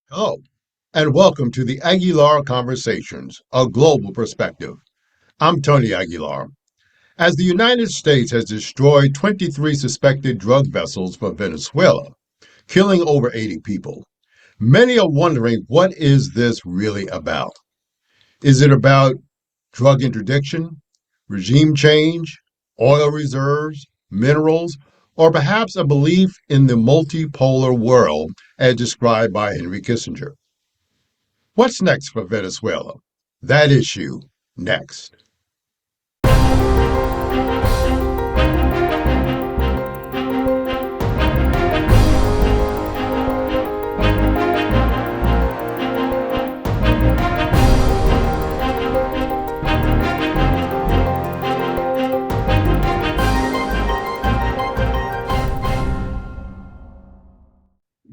Hello, and welcome to the Aguilar Conversations, a global perspective. I'm Tony Aguilar. As the United States has destroyed 23 suspected drug vessels from Venezuela, killing over 80 people, many are wondering, what is this really about? Is it about drug interdiction, regime change, oil reserves, minerals, or perhaps a belief in the multipolar world as described by Henry Kissinger? What's next for Venezuela? That issue next.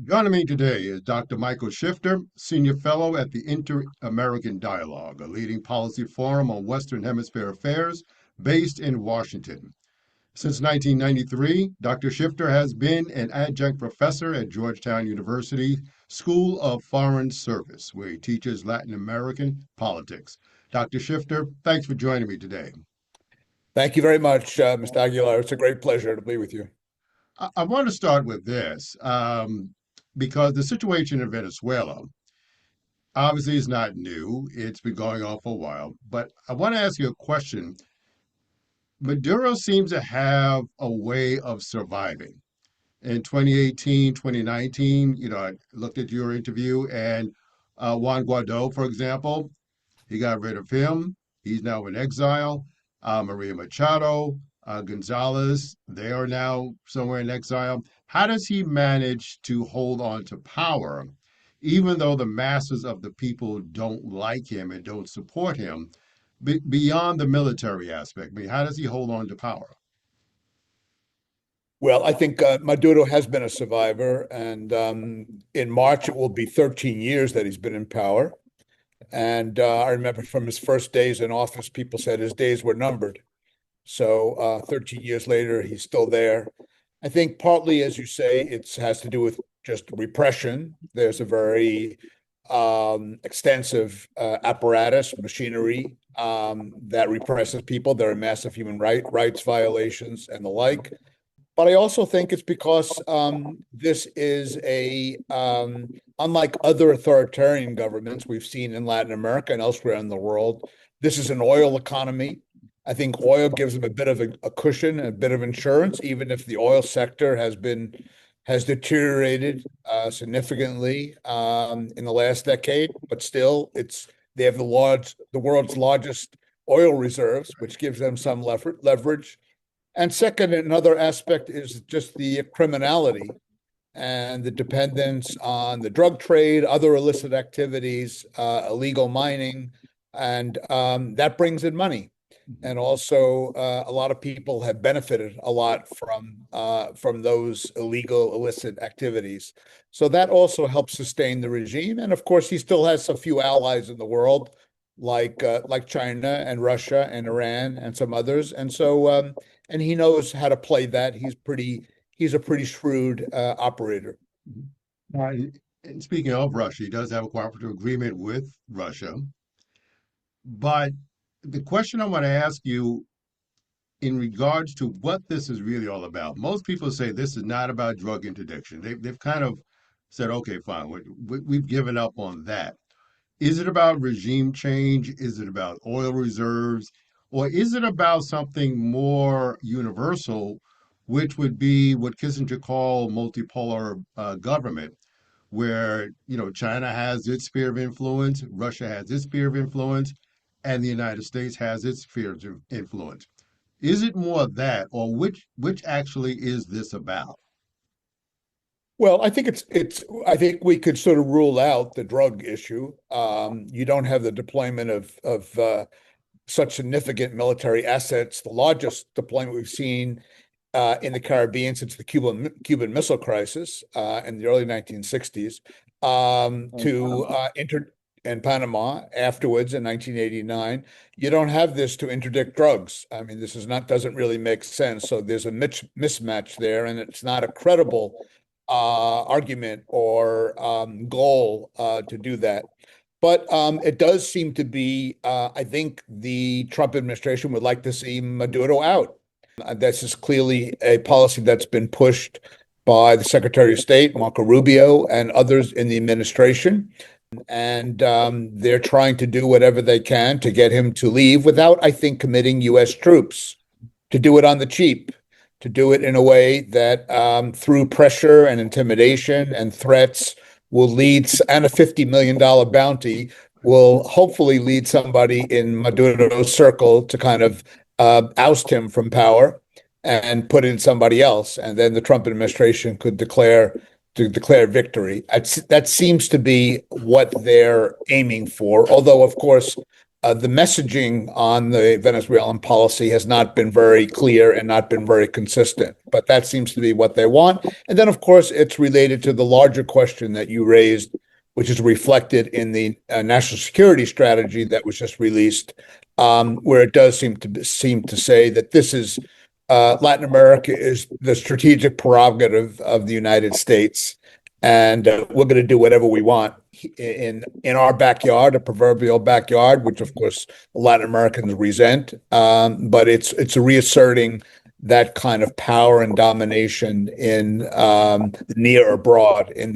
Joining me today is Dr. Michael Shifter, Senior Fellow at the Inter-American Dialogue, a leading policy forum on Western Hemisphere affairs based in Washington. Since 1993, Dr. Shifter has been an adjunct professor at Georgetown University School of Foreign Service, where he teaches Latin American politics. Dr. Shifter, thanks for joining me today. Thank you very much, Mr. Aguilar. It's a great pleasure to be with you. I want to start with this because the situation in Venezuela obviously is not new. It's been going on for a while. But I want to ask you a question. Maduro seems to have a way of surviving. In 2018, 2019, I looked at your interview, and Juan Guaido, for example, he got rid of him. He's now in exile. Maria Machado, Gonzalez, they are now somewhere in exile. How does he manage to hold on to power, even though the masses of the people don't like him and don't support him, beyond the military aspect? I mean, how does he hold on to power? Well, I think Maduro has been a survivor, and in March it will be 13 years that he's been in power. And I remember from his first days in office, people said his days were numbered. So 13 years later, he's still there. I think partly, as you say, it has to do with just repression. There's a very extensive apparatus, machinery that represses people. There are massive human rights violations and the like. But I also think it's because this is unlike other authoritarian governments we've seen in Latin America and elsewhere in the world, this is an oil economy. I think oil gives them a bit of a cushion, a bit of insurance, even if the oil sector has deteriorated significantly in the last decade. But still, they have the world's largest oil reserves, which gives them some leverage. And second, another aspect is just the criminality and the dependence on the drug trade, other illicit activities, illegal mining, and that brings in money. And also, a lot of people have benefited a lot from those illegal, illicit activities. So that also helps sustain the regime. And of course, he still has a few allies in the world, like China and Russia and Iran and some others. And so, and he knows how to play that. He's a pretty shrewd operator. And speaking of Russia, he does have a cooperative agreement with Russia. But the question I want to ask you in regards to what this is really all about, most people say this is not about drug interdiction. They've kind of said, okay, fine, we've given up on that. Is it about regime change? Is it about oil reserves? Or is it about something more universal, which would be what Kissinger called multipolar government, where China has its sphere of influence, Russia has its sphere of influence, and the United States has its sphere of influence. Is it more of that, or which actually is this about? Well, I think I think we could sort of rule out the drug issue. You don't have the deployment of such significant military assets, the largest deployment we've seen in the Caribbean since the Cuban Missile Crisis in the early 1960s, to in Panama afterwards in 1989. You don't have this to interdict drugs. I mean, this doesn't really make sense. So there's a mismatch there, and it's not a credible argument or goal to do that. But it does seem to be, I think the Trump administration would like to see Maduro out. This is clearly a policy that's been pushed by the Secretary of State, Marco Rubio, and others in the administration. And they're trying to do whatever they can to get him to leave without, I think, committing U.S. troops, to do it on the cheap, to do it in a way that through pressure and intimidation and threats will lead, and a $50 million bounty will hopefully lead somebody in Maduro's circle to kind of oust him from power and put in somebody else. And then the Trump administration could declare victory. That seems to be what they're aiming for. Although, of course, the messaging on the Venezuelan policy has not been very clear and not been very consistent, but that seems to be what they want. And then, of course, it's related to the larger question that you raised, which is reflected in the national security strategy that was just released, where it does seem to say that this is Latin America is the strategic prerogative of the United States, and we're going to do whatever we want in our backyard, a proverbial backyard, which of course Latin Americans resent. But it's reasserting that kind of power and domination in near or broad in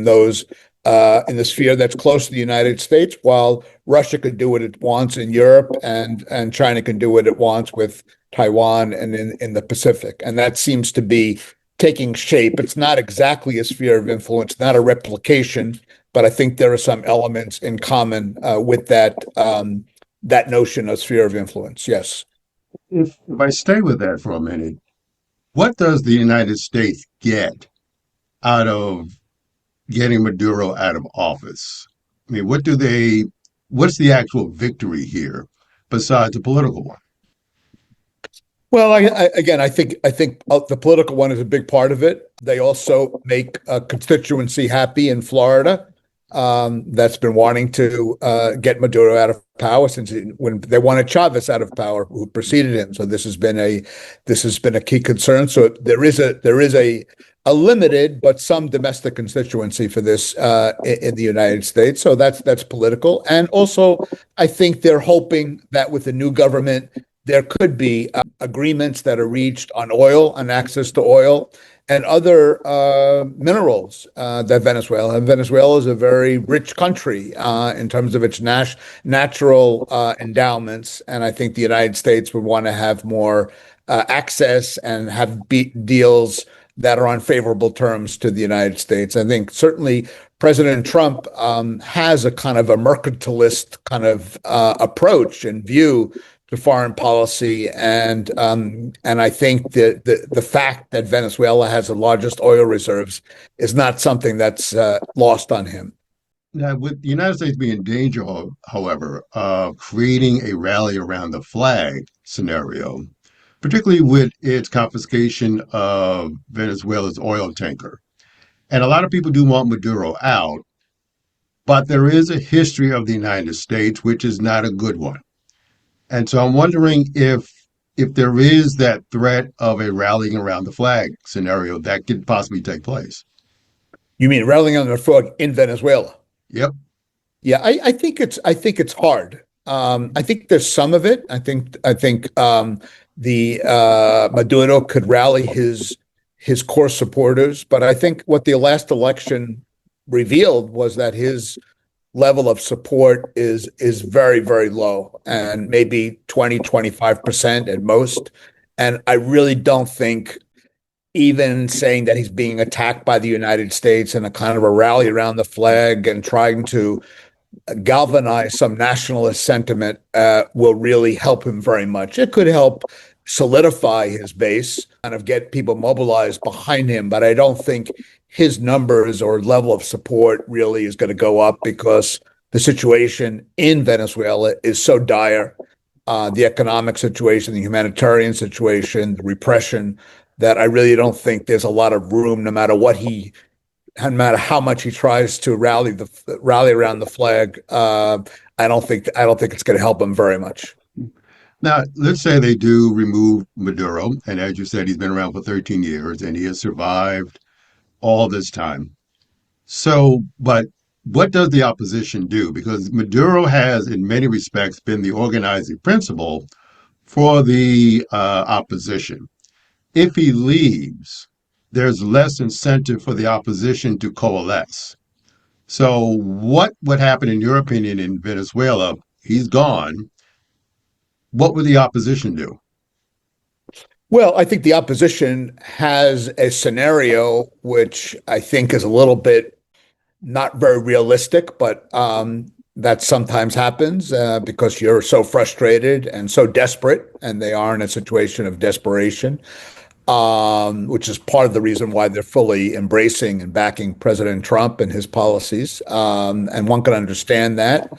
those in the sphere that's close to the United States, while Russia could do what it wants in Europe, and China can do what it wants with Taiwan and in the Pacific. And that seems to be taking shape. It's not exactly a sphere of influence, not a replication, but I think there are some elements in common with that notion of sphere of influence. Yes. If I stay with that for a minute, what does the United States get out of getting Maduro out of office? I mean, what's the actual victory here besides a political one? Well, again, I think the political one is a big part of it. They also make a constituency happy in Florida, that's been wanting to get Maduro out of power when they wanted Chavez out of power, who preceded him. So this has been a key concern. So there is a limited but some domestic constituency for this in the United States. So that's political, and also I think they're hoping that with the new government there could be agreements that are reached on oil, on access to oil, and other minerals that Venezuela is a very rich country in terms of its natural endowments, and I think the United States would want to have more access and have deals that are on favorable terms to the United States. I think certainly President Trump has a kind of a mercantilist kind of approach and view to foreign policy, and I think that the fact that Venezuela has the largest oil reserves is not something that's lost on him. Now, with the United States being in danger, however, of creating a rally around the flag scenario, particularly with its confiscation of Venezuela's oil tanker. And a lot of people do want Maduro out, but there is a history of the United States, which is not a good one. And so I'm wondering if there is that threat of a rallying around the flag scenario that could possibly take place. You mean rallying on the flag in Venezuela? Yep. Yeah, I think it's hard. I think there's some of it. I think the Maduro could rally his core supporters, but I think what the last election revealed was that his level of support is very, very low, and maybe 20-25% at most. And I really don't think even saying that he's being attacked by the United States and a kind of a rally around the flag and trying to galvanize some nationalist sentiment will really help him very much. It could help solidify his base, kind of get people mobilized behind him, but I don't think his numbers or level of support really is going to go up, because the situation in Venezuela is so dire, the economic situation, the humanitarian situation, the repression, that I really don't think there's a lot of room, no matter how much he tries to rally around the flag. I don't think it's going to help him very much. Now, let's say they do remove Maduro, and as you said, he's been around for 13 years, and he has survived all this time. So, but what does the opposition do? Because Maduro has, in many respects, been the organizing principle for the opposition. If he leaves, there's less incentive for the opposition to coalesce. So, what would happen, in your opinion, in Venezuela? He's gone. What would the opposition do? Well, I think the opposition has a scenario which I think is a little bit not very realistic, but that sometimes happens because you're so frustrated and so desperate, and they are in a situation of desperation, which is part of the reason why they're fully embracing and backing President Trump and his policies. And one can understand that.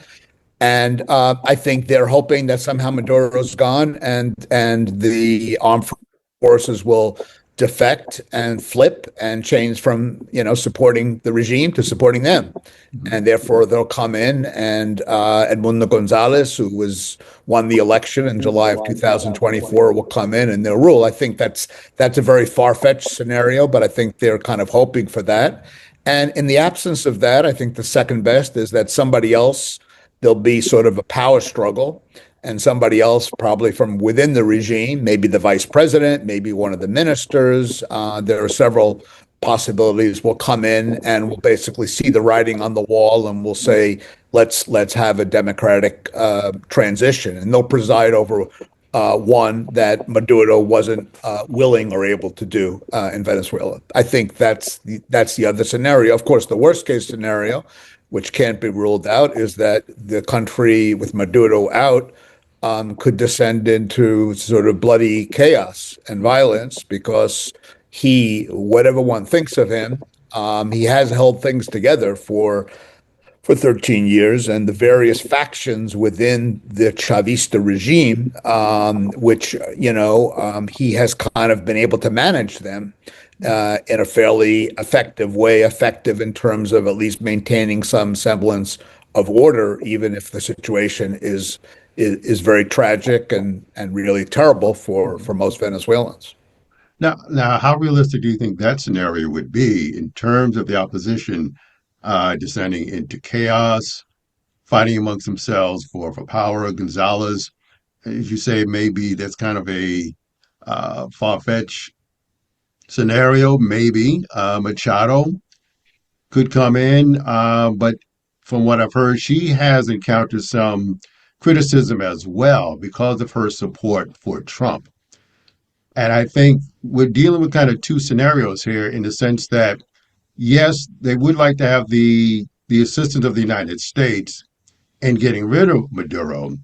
And I think they're hoping that somehow Maduro's gone and the armed forces will defect and flip and change from supporting the regime to supporting them, and therefore they'll come in and Edmundo Gonzalez, who was won the election in July of 2024, will come in and they'll rule. I think that's a very far-fetched scenario, but I think they're kind of hoping for that. And in the absence of that, I think the second best is that somebody else there'll be sort of a power struggle, and somebody else, probably from within the regime, maybe the vice president, maybe one of the ministers. There are several possibilities. Will come in and will basically see the writing on the wall and will say, let's have a democratic transition, and they'll preside over one that Maduro wasn't willing or able to do in Venezuela. I think that's the other scenario. Of course, the worst case scenario, which can't be ruled out, is that the country with Maduro out could descend into sort of bloody chaos and violence because whatever one thinks of him, he has held things together for 13 years, and the various factions within the Chavista regime, which, he has kind of been able to manage them in a fairly effective way, effective in terms of at least maintaining some semblance of order, even if the situation is very tragic and really terrible for most Venezuelans. Now, how realistic do you think that scenario would be in terms of the opposition descending into chaos, fighting amongst themselves for power? Gonzalez, as you say, maybe that's kind of a far-fetched scenario. Maybe Machado could come in, but from what I've heard, she has encountered some criticism as well because of her support for Trump. And I think we're dealing with kind of two scenarios here in the sense that, yes, they would like to have the assistance of the United States in getting rid of Maduro,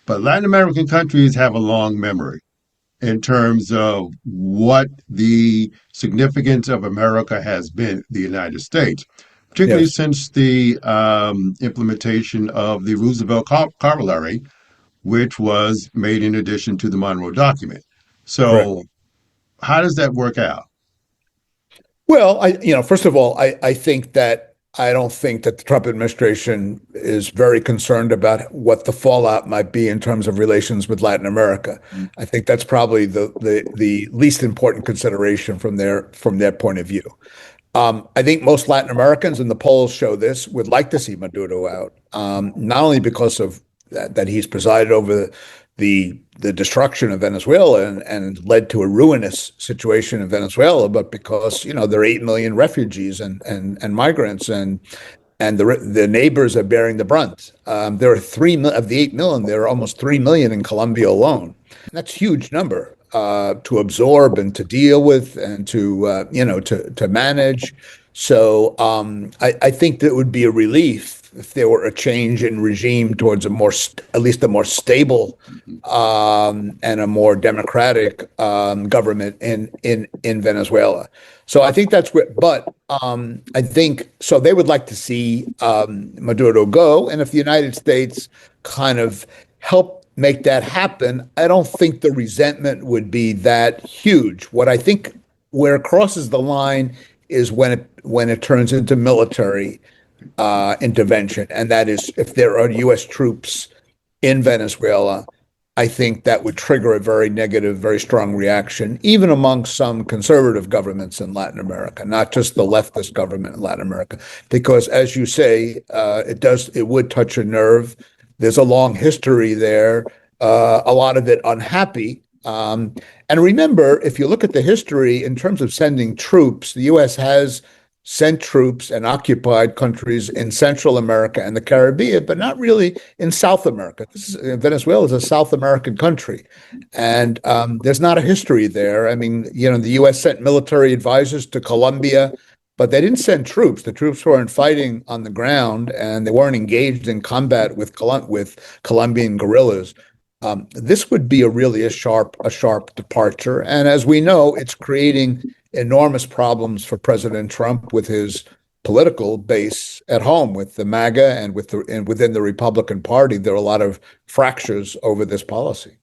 but Latin American countries have a long memory in terms of what the significance of America has been, the United States, particularly Yes, since the implementation of the Roosevelt Corollary, which was made in addition to the Monroe Document. correct. So, how does that work out? Well, first of all, I don't think that the Trump administration is very concerned about what the fallout might be in terms of relations with Latin America. I think that's probably the least important consideration from their point of view. I think most Latin Americans, and the polls show this, would like to see Maduro out, not only because of that he's presided over the destruction of Venezuela and led to a ruinous situation in Venezuela, but because there are 8 million refugees and migrants, and the neighbors are bearing the brunt. There are of the 8 million. There are almost 3 million in Colombia alone. And that's a huge number to absorb and to deal with and to manage. So I think that it would be a relief if there were a change in regime towards at least a more stable and a more democratic government in Venezuela. So I think that's where, but I think so. They would like to see Maduro go, and if the United States kind of help make that happen, I don't think the resentment would be that huge. What I think where it crosses the line is when it turns into military intervention, and that is if there are U.S. troops in Venezuela I think that would trigger a very negative, very strong reaction, even among some conservative governments in Latin America, not just the leftist government in Latin America, because as you say, it would touch a nerve. There's a long history there, a lot of it unhappy. And remember, if you look at the history in terms of sending troops, the U.S. has sent troops and occupied countries in Central America and the Caribbean, but not really in South America. Venezuela is a South American country, and there's not a history there. I mean, the U.S. sent military advisors to Colombia, but they didn't send troops. The troops weren't fighting on the ground, and they weren't engaged in combat with Colombian guerrillas. This would be a sharp departure, and as we know, it's creating enormous problems for President Trump with his political base at home, with the MAGA and within the Republican Party. There are a lot of fractures over this policy.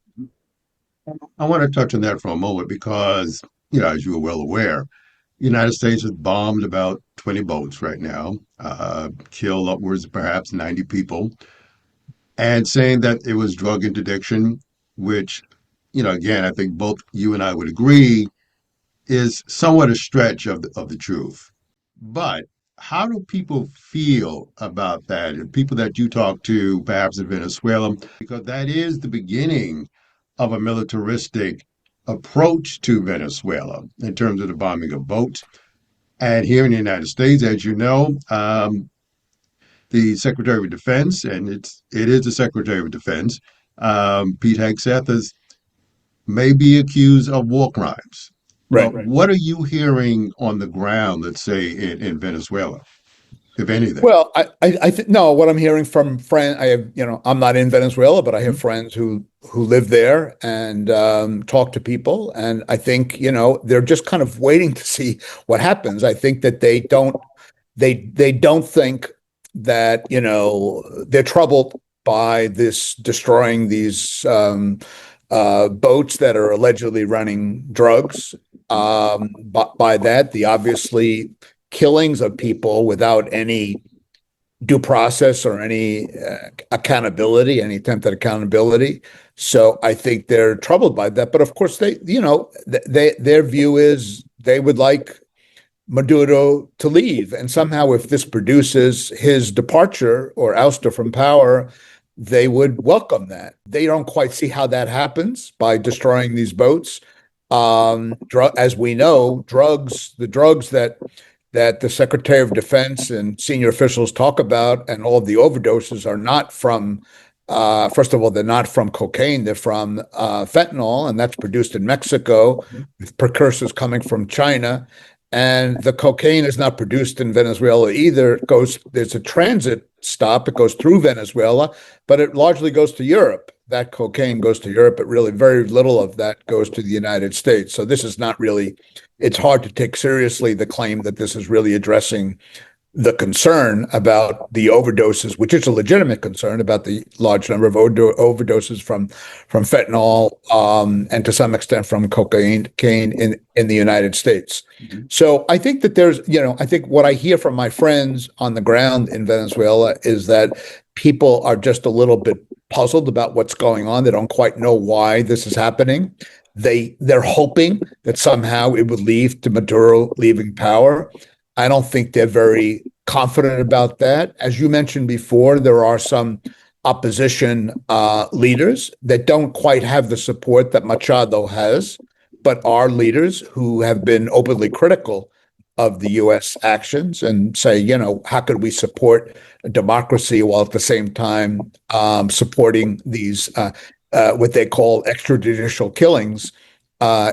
I want to touch on that for a moment because, as you are well aware, the United States has bombed about 20 boats right now, killed upwards of perhaps 90 people, and saying that it was drug interdiction, which, again, I think both you and I would agree is somewhat a stretch of the truth. But how do people feel about that? And people that you talk to, perhaps in Venezuela, because that is the beginning of a militaristic approach to Venezuela in terms of the bombing of boats. And here in the United States, as you know, the Secretary of Defense, and it is the Secretary of Defense, Pete Hegseth, may be accused of war crimes. Right. But what are you hearing on the ground, let's say, in Venezuela, if anything? Well, I think no. What I'm hearing from friends, I'm not in Venezuela, but I have friends who live there and talk to people, and I think they're just kind of waiting to see what happens. I think that they don't think that they're troubled by this destroying these boats that are allegedly running drugs. But by that, the obviously killings of people without any due process or any accountability, any attempted accountability. So I think they're troubled by that. But of course, their view is they would like Maduro to leave. And somehow, if this produces his departure or ouster from power, they would welcome that. They don't quite see how that happens by destroying these boats. As we know, the drugs that the Secretary of Defense and senior officials talk about, and all of the overdoses are not from, first of all, they're not from cocaine, they're from fentanyl, and that's produced in Mexico, with precursors coming from China. And the cocaine is not produced in Venezuela either. There's a transit stop. It goes through Venezuela, but it largely goes to Europe. That cocaine goes to Europe, but really very little of that goes to the United States. So this is not really, it's hard to take seriously the claim that this is really addressing the concern about the overdoses, which is a legitimate concern about the large number of overdoses from fentanyl, and to some extent from cocaine in the United States. Mm-hmm. So I think that I think what I hear from my friends on the ground in Venezuela is that people are just a little bit puzzled about what's going on. They don't quite know why this is happening. They're hoping that somehow it would lead to Maduro leaving power. I don't think they're very confident about that. As you mentioned before, there are some opposition leaders that don't quite have the support that Machado has, but are leaders who have been openly critical of the U.S. actions and say, how could we support democracy while at the same time supporting these what they call extrajudicial killings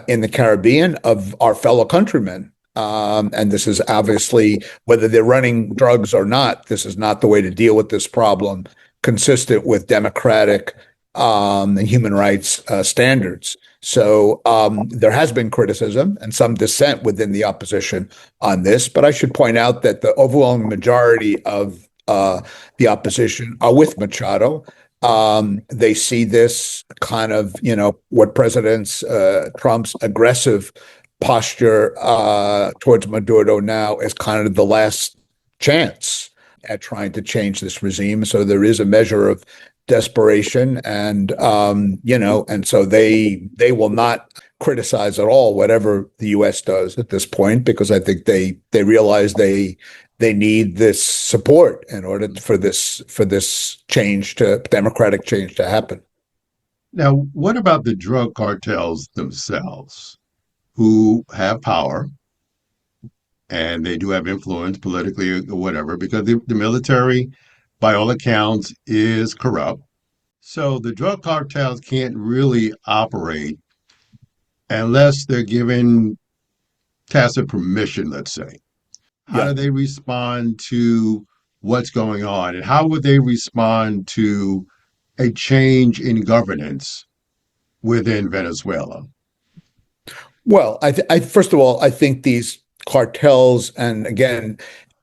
in the Caribbean of our fellow countrymen. And this is obviously, whether they're running drugs or not, this is not the way to deal with this problem, consistent with democratic and human rights standards. So there has been criticism and some dissent within the opposition on this. But I should point out that the overwhelming majority of the opposition are with Machado. They see this kind of, what President Trump's aggressive posture towards Maduro now is kind of the last chance. at trying to change this regime. So there is a measure of desperation, and and so they will not criticize at all whatever the U.S. does at this point, because I think they realize they need this support in order for this change to democratic change to happen. Now, what about the drug cartels themselves, who have power and they do have influence politically or whatever, because the military, by all accounts, is corrupt. So the drug cartels can't really operate unless they're given tacit permission, let's say. How Yeah. do they respond to what's going on? And how would they respond to a change in governance within Venezuela? Well, I first of all, I think these cartels, and again,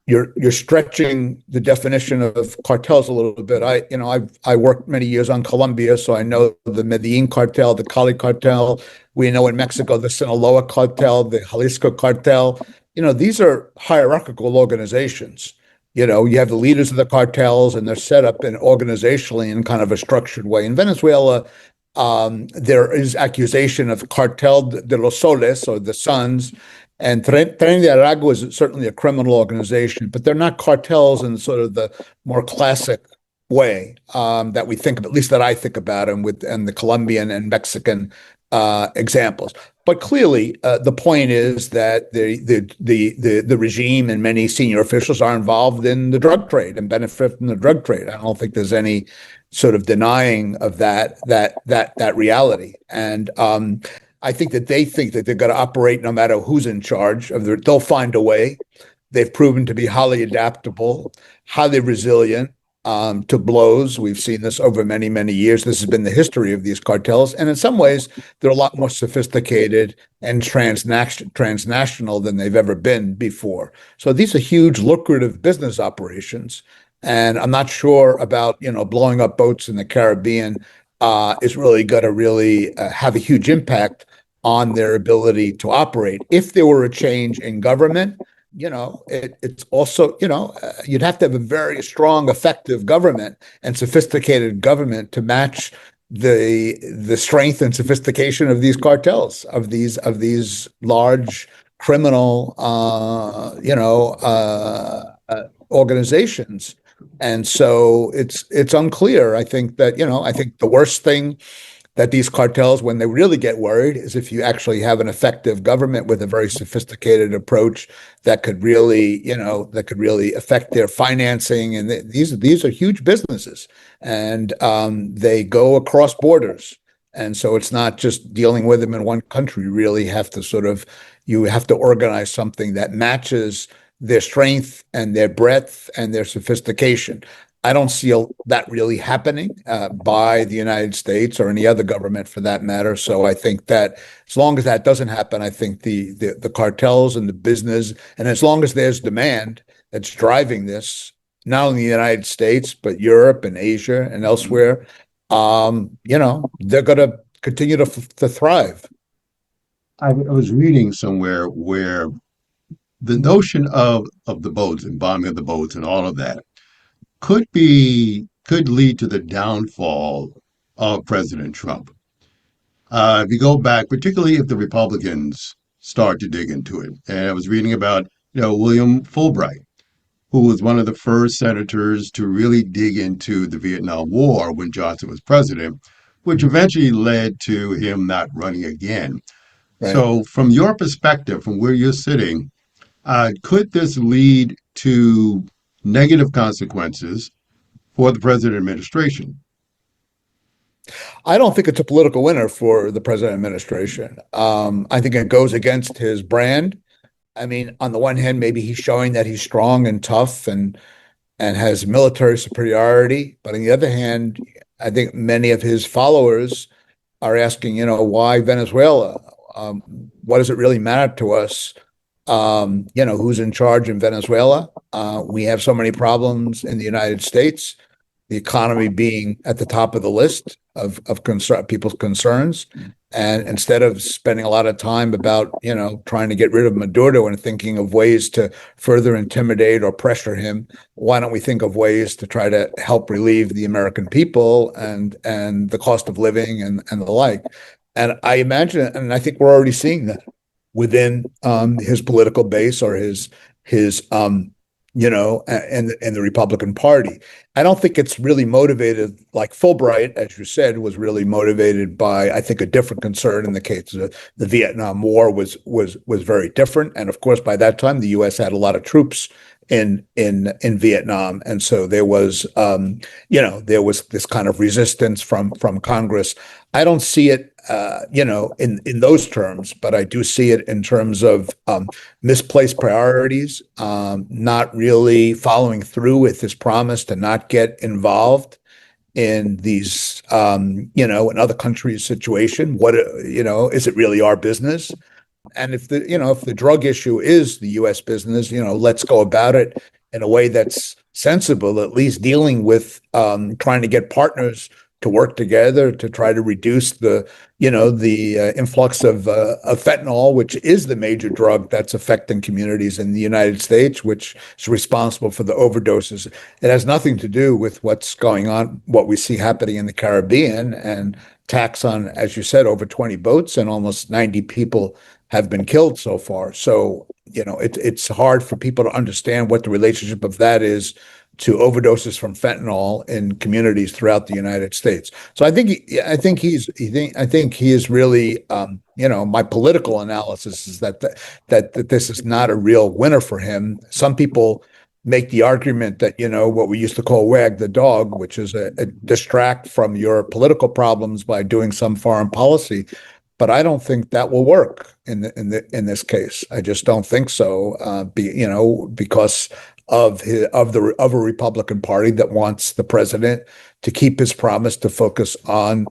you're stretching the definition of cartels a little bit. I worked many years on Colombia, so I know the Medellin cartel, the Cali cartel. We know in Mexico the Sinaloa cartel, the Jalisco cartel. These are hierarchical organizations. You have the leaders of the cartels, and they're set up in organizationally in kind of a structured way. In Venezuela, there is accusation of cartel de los soles, or the sons, and Tren de Aragua is certainly a criminal organization, but they're not cartels in sort of the more classic way that we think of, at least that I think about them and the Colombian and Mexican examples. But clearly, the point is that the regime and many senior officials are involved in the drug trade and benefit from the drug trade. I don't think there's any sort of denying of that reality. And I think that they think that they're going to operate no matter who's in charge. They'll find a way. They've proven to be highly adaptable, highly resilient to blows. We've seen this over many, many years. This has been the history of these cartels. And in some ways, they're a lot more sophisticated and transnational than they've ever been before. So these are huge, lucrative business operations. And I'm not sure about, blowing up boats in the Caribbean is really going to really have a huge impact on their ability to operate. If there were a change in government, it's also, you'd have to have a very strong, effective government and sophisticated government to match the strength and sophistication of these cartels, of these large criminal, organizations. And so it's unclear. I think that, I think the worst thing that these cartels, when they really get worried, is if you actually have an effective government with a very sophisticated approach that could really, affect their financing. And these are huge businesses, and they go across borders. And so it's not just dealing with them in one country. You have to organize something that matches their strength and their breadth and their sophistication. I don't see that really happening by the United States or any other government for that matter. So I think that as long as that doesn't happen, I think the cartels and the business, and as long as there's demand that's driving this, not only the United States, but Europe and Asia and elsewhere, they're going to continue to thrive. I was reading somewhere where the notion of the boats and bombing of the boats and all of that could lead to the downfall of President Trump. If you go back, particularly if the Republicans start to dig into it, and I was reading about William Fulbright, who was one of the first senators to really dig into the Vietnam War when Johnson was president, which eventually led to him not running again. Right. So, from your perspective, from where you're sitting, could this lead to negative consequences for the president administration? I don't think it's a political winner for the president administration. I think it goes against his brand. I mean, on the one hand, maybe he's showing that he's strong and tough and has military superiority. But on the other hand, I think many of his followers are asking, why Venezuela? What does it really matter to us? Who's in charge in Venezuela? We have so many problems in the United States, the economy being at the top of the list of people's concerns. And instead of spending a lot of time about, trying to get rid of Maduro and thinking of ways to further intimidate or pressure him, why don't we think of ways to try to help relieve the American people and the cost of living and the like? And I imagine, and I think we're already seeing that within his political base or his and the Republican Party. I don't think it's really motivated like Fulbright, as you said, was really motivated by, I think, a different concern. In the case of the Vietnam War was very different, and of course, by that time, the U.S. had a lot of troops in Vietnam, and so there was this kind of resistance from Congress. I don't see it, in those terms, but I do see it in terms of misplaced priorities, not really following through with his promise to not get involved in these, in other countries' situation. What, is it really our business? And if the drug issue is the U.S. business, let's go about it in a way that's sensible, at least dealing with trying to get partners to work together to try to reduce the influx of fentanyl, which is the major drug that's affecting communities in the United States, which is responsible for the overdoses. It has nothing to do with what's going on, what we see happening in the Caribbean, and attacks on, as you said, over 20 boats and almost 90 people have been killed so far. So, it's hard for people to understand what the relationship of that is to overdoses from fentanyl in communities throughout the United States. So I think he is really, my political analysis is that this is not a real winner for him. Some people make the argument that, what we used to call wag the dog, which is a distract from your political problems by doing some foreign policy. But I don't think that will work in this case. I just don't think so. Because of a Republican Party that wants the president to keep his promise to focus on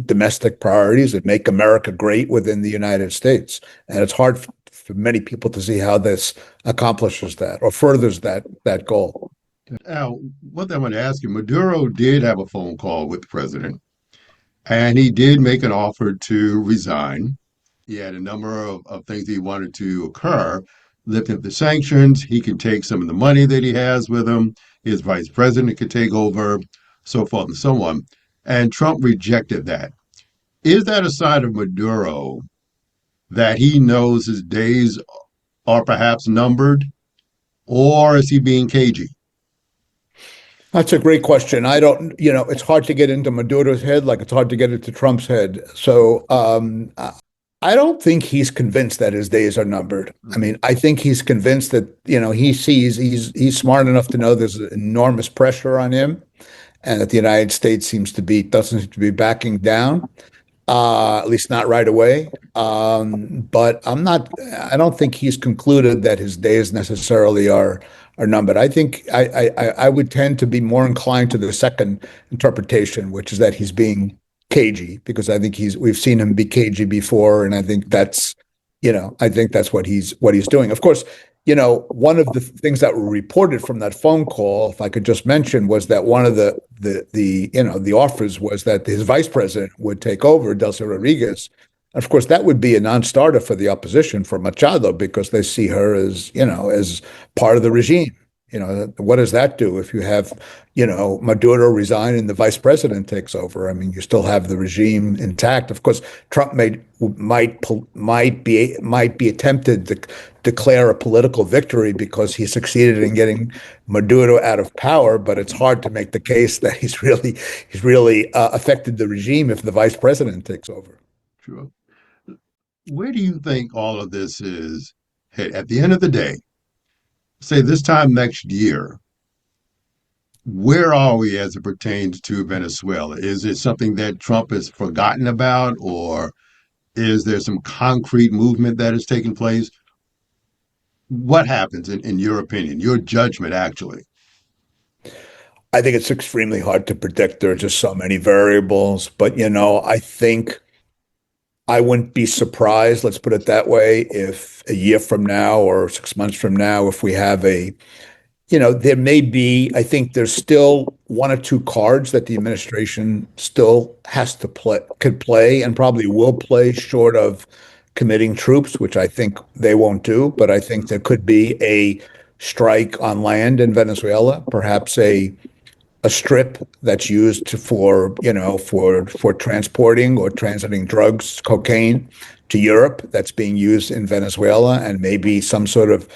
domestic priorities and make America great within the United States. And it's hard for many people to see how this accomplishes that or furthers that goal. Now, one thing I want to ask you, Maduro did have a phone call with the president, and he did make an offer to resign. He had a number of things he wanted to occur. Lifting the sanctions, he can take some of the money that he has with him. His vice president could take over, so forth and so on. And Trump rejected that. Is that a sign of Maduro that he knows his days are perhaps numbered, or is he being cagey? That's a great question. I don't, it's hard to get into Maduro's head like it's hard to get into Trump's head. So I don't think he's convinced that his days are numbered. I mean, I think he's convinced that, he sees he's smart enough to know there's enormous pressure on him and that the United States doesn't seem to be backing down, at least not right away. But I don't think he's concluded that his days necessarily are numbered. I think I would tend to be more inclined to the second interpretation, which is that he's being cagey, because I think we've seen him be cagey before, and I think that's what he's doing. Of course, one of the things that were reported from that phone call, if I could just mention, was that one of the offers was that his vice president would take over, Delcy Rodriguez. Of course, that would be a non-starter for the opposition, for Machado, because they see her as part of the regime. What does that do if you have, Maduro resign and the vice president takes over? I mean, you still have the regime intact. Of course, Trump might be tempted to declare a political victory because he succeeded in getting Maduro out of power, but it's hard to make the case that he's really affected the regime if the vice president takes over. Sure. Where do you think all of this is headed? At the end of the day, say this time next year, where are we as it pertains to Venezuela? Is it something that Trump has forgotten about, or is there some concrete movement that is taking place? What happens in your opinion, your judgment, actually? I think it's extremely hard to predict. There are just so many variables, but I think I wouldn't be surprised, let's put it that way, if a year from now or 6 months from now, if we have there may be, I think there's still one or two cards that the administration still has to play, could play, and probably will play, short of committing troops, which I think they won't do. But I think there could be a strike on land in Venezuela, perhaps a strip that's used for, for transporting or transiting drugs, cocaine, to Europe, that's being used in Venezuela, and maybe some sort of,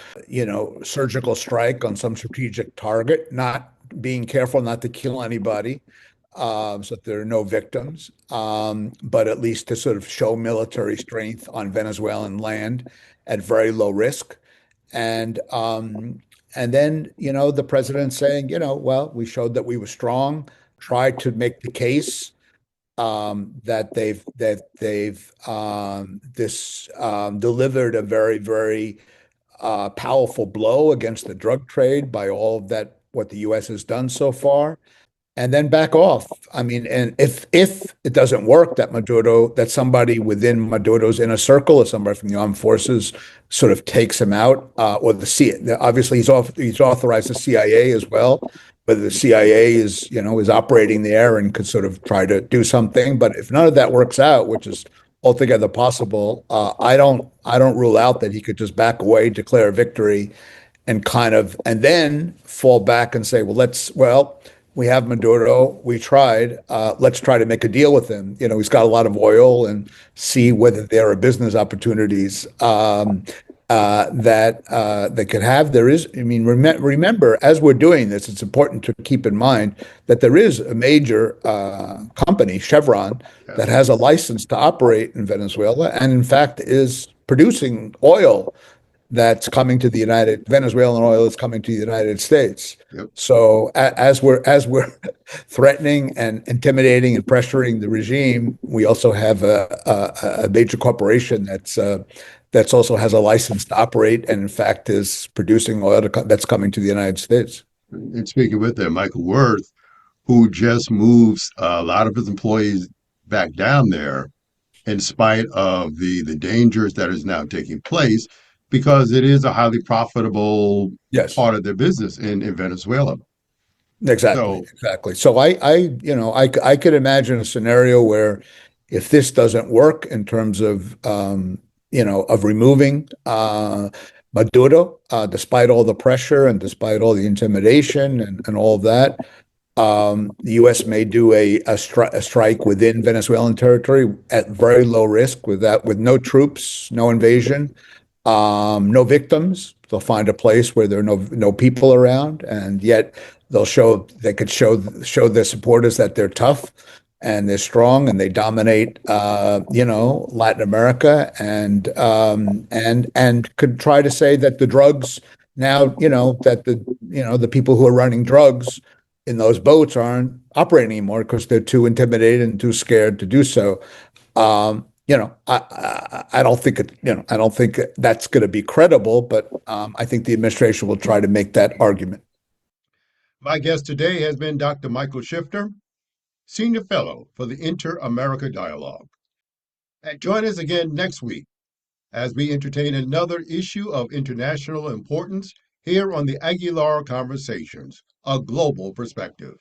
surgical strike on some strategic target, not being careful not to kill anybody, so that there are no victims, but at least to sort of show military strength on Venezuelan land at very low risk. And and then, the president saying, well, we showed that we were strong, tried to make the case that they've this delivered a very, very powerful blow against the drug trade by all of that, what the U.S. has done so far, and then back off. I mean, and if it doesn't work, that somebody within Maduro's inner circle or somebody from the armed forces sort of takes him out, or obviously he's authorized the CIA as well. Whether the CIA is operating there and could sort of try to do something, but if none of that works out, which is altogether possible, I don't rule out that he could just back away, declare victory, and then fall back and say, well, we have Maduro. We tried. Let's try to make a deal with him. He's got a lot of oil, and see whether there are business opportunities that they could have. There is, I mean, remember, as we're doing this, it's important to keep in mind that there is a major company, Chevron, that has a license to operate in Venezuela, and in fact is producing oil that's coming to Venezuelan oil is coming to the United States. Yep. So as we're threatening and intimidating and pressuring the regime, we also have a major corporation that's also has a license to operate, and in fact is producing oil that's coming to the United States. And speaking with them, Michael Worth, who just moves a lot of his employees back down there in spite of the dangers that is now taking place, because it is a highly profitable Yes. part of their business in Venezuela. Exactly, So, exactly. So I could imagine a scenario where, if this doesn't work in terms of removing Maduro, despite all the pressure and despite all the intimidation and all of that, the U.S. may do a strike within Venezuelan territory at very low risk, with no troops, no invasion, no victims. They'll find a place where there are no people around, and yet they could show their supporters that they're tough and they're strong and they dominate, Latin America, and could try to say that the drugs now, that the people who are running drugs in those boats aren't operating anymore because they're too intimidated and too scared to do so. I don't think I don't think that's going to be credible, but I think the administration will try to make that argument. my guest today has been Dr. Michael Shifter, Senior Fellow for the Inter-America Dialogue. And join us again next week as we entertain another issue of international importance here on the Aguilar Conversations, a global perspective.